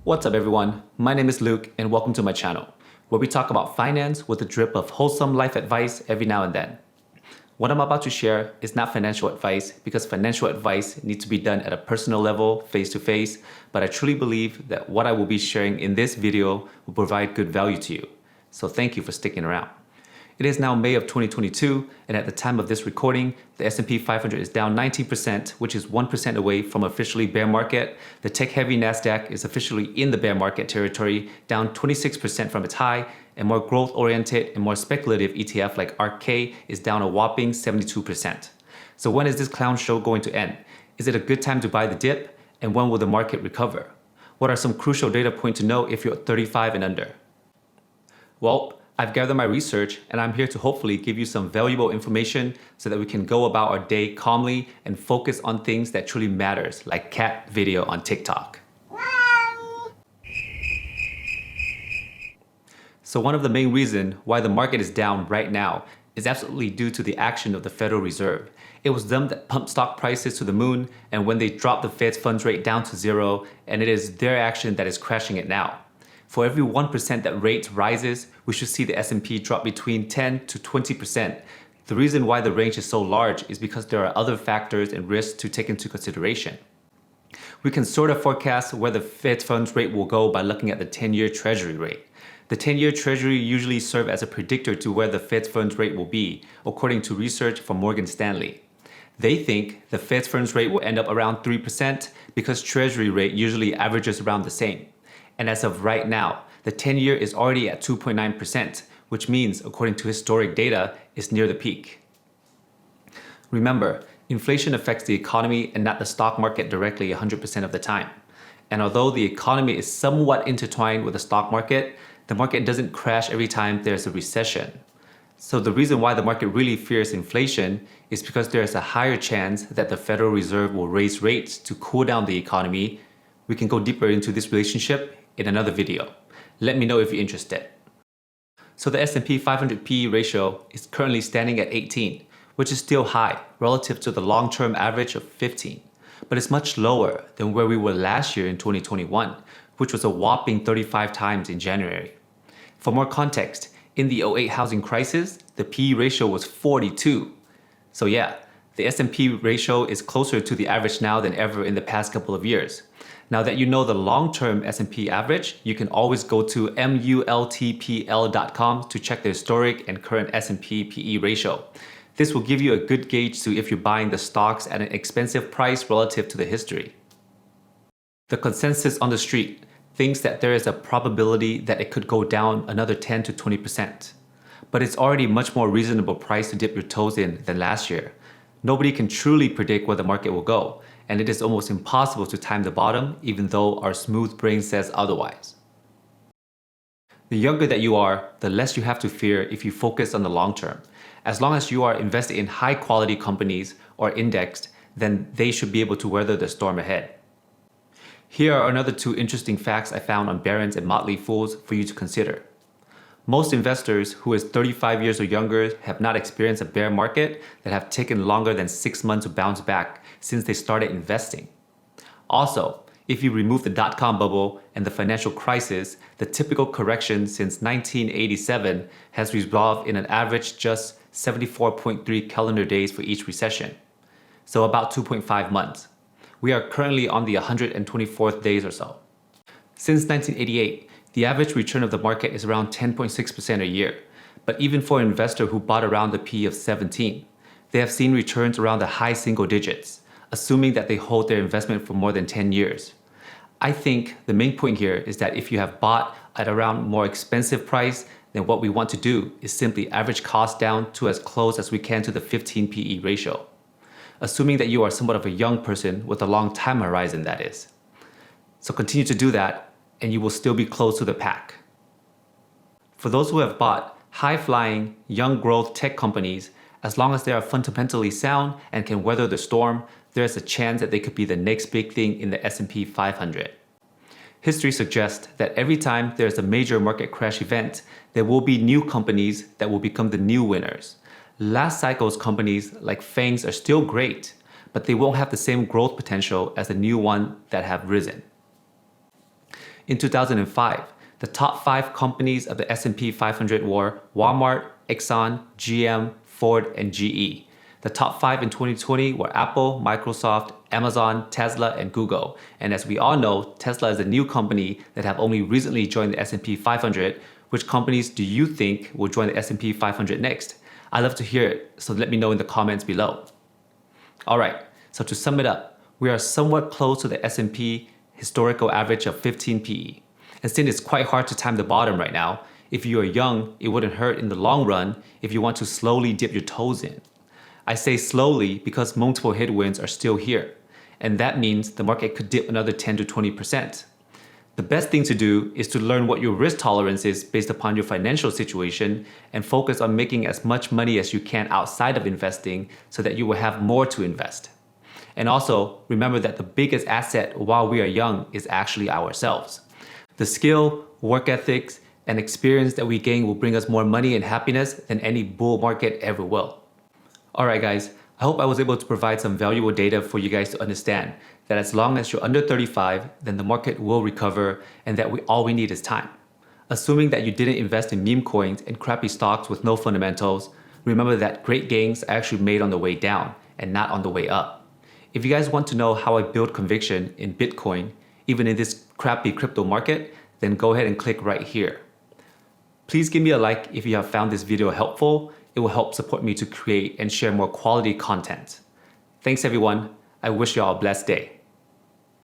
What's up everyone? My name is Luke and welcome to my channel, where we talk about finance with a drip of wholesome life advice every now and then. What I'm about to share is not financial advice because financial advice needs to be done at a personal level, face to face, but I truly believe that what I will be sharing in this video will provide good value to you. So thank you for sticking around. It is now May of 2022, and at the time of this recording, the S&P 500 is down 19%, which is 1% away from officially bear market. The tech-heavy NASDAQ is officially in the bear market territory, down 26% from its high, and more growth-oriented and more speculative ETF like ARK is down a whopping 72%. So when is this clown show going to end? Is it a good time to buy the dip? And when will the market recover? What are some crucial data points to know if you're 35 and under? Well, I've gathered my research and I'm here to hopefully give you some valuable information so that we can go about our day calmly and focus on things that truly matters, like cat video on TikTok. So one of the main reasons why the market is down right now is absolutely due to the action of the Federal Reserve. It was them that pumped stock prices to the moon, and when they dropped the Fed's funds rate down to zero, and it is their action that is crashing it now. For every 1% that rate rises, we should see the S&P drop between 10 to 20%. The reason why the range is so large is because there are other factors and risks to take into consideration. We can sort of forecast where the Fed funds rate will go by looking at the 10-year Treasury rate. The 10-year Treasury usually serves as a predictor to where the Fed funds rate will be, according to research from Morgan Stanley. They think the Fed funds rate will end up around 3% because Treasury rate usually averages around the same. And as of right now, the 10-year is already at 2.9%, which means, according to historic data, it's near the peak. Remember, inflation affects the economy and not the stock market directly 100% of the time. And although the economy is somewhat intertwined with the stock market, the market doesn't crash every time there's a recession. So the reason why the market really fears inflation is because there is a higher chance that the Federal Reserve will raise rates to cool down the economy. We can go deeper into this relationship in another video. Let me know if you're interested. So the S&P 500 PE ratio is currently standing at 18, which is still high relative to the long-term average of 15, but it's much lower than where we were last year in 2021, which was a whopping 35 times in January. For more context, in the 2008 housing crisis, the PE ratio was 42. So yeah, the S&P ratio is closer to the average now than ever in the past couple of years. Now that you know the long-term S&P average, you can always go to multpl.com to check the historic and current S&P PE ratio. This will give you a good gauge to if you're buying the stocks at an expensive price relative to the history. The consensus on the street thinks that there is a probability that it could go down another 10 to 20%. But it's already much more reasonable price to dip your toes in than last year. Nobody can truly predict where the market will go, and it is almost impossible to time the bottom even though our smooth brain says otherwise. The younger that you are, the less you have to fear if you focus on the long term. As long as you are invested in high quality companies or indexed, then they should be able to weather the storm ahead. Here are another two interesting facts I found on Barron's and Motley Fools for you to consider. Most investors who is 35 years or younger have not experienced a bear market that have taken longer than 6 months to bounce back since they started investing. Also, if you remove the dot-com bubble and the financial crisis, the typical correction since 1987 has resolved in an average just 74.3 calendar days for each recession. So about 2.5 months. We are currently on the 124th days or so. Since 1988, the average return of the market is around 10.6% a year, but even for an investor who bought around the PE of 17, they have seen returns around the high single digits, assuming that they hold their investment for more than 10 years. I think the main point here is that if you have bought at around more expensive price, then what we want to do is simply average cost down to as close as we can to the 15 PE ratio, assuming that you are somewhat of a young person with a long time horizon, that is. So continue to do that, and you will still be close to the pack. For those who have bought high-flying, young growth tech companies, as long as they are fundamentally sound and can weather the storm, there is a chance that they could be the next big thing in the S&P 500. History suggests that every time there is a major market crash event, there will be new companies that will become the new winners. Last cycle's companies like FANGs are still great, but they won't have the same growth potential as the new ones that have risen. In 2005, the top 5 companies of the S&P 500 were Walmart, Exxon, GM, Ford, and GE. The top 5 in 2020 were Apple, Microsoft, Amazon, Tesla, and Google. And as we all know, Tesla is a new company that have only recently joined the S&P 500. Which companies do you think will join the S&P 500 next? I'd love to hear it, so let me know in the comments below. Alright, so to sum it up, we are somewhat close to the S&P historical average of 15 PE. And since it's quite hard to time the bottom right now, if you are young, it wouldn't hurt in the long run if you want to slowly dip your toes in. I say slowly because multiple headwinds are still here, and that means the market could dip another 10 to 20%. The best thing to do is to learn what your risk tolerance is based upon your financial situation and focus on making as much money as you can outside of investing so that you will have more to invest. And also, remember that the biggest asset while we are young is actually ourselves. The skill, work ethics, and experience that we gain will bring us more money and happiness than any bull market ever will. Alright guys, I hope I was able to provide some valuable data for you guys to understand that as long as you're under 35, then the market will recover and that all we need is time. Assuming that you didn't invest in meme coins and crappy stocks with no fundamentals, remember that great gains are actually made on the way down and not on the way up. If you guys want to know how I build conviction in Bitcoin, even in this crappy crypto market, then go ahead and click right here. Please give me a like if you have found this video helpful. It will help support me to create and share more quality content. Thanks everyone. I wish you all a blessed day.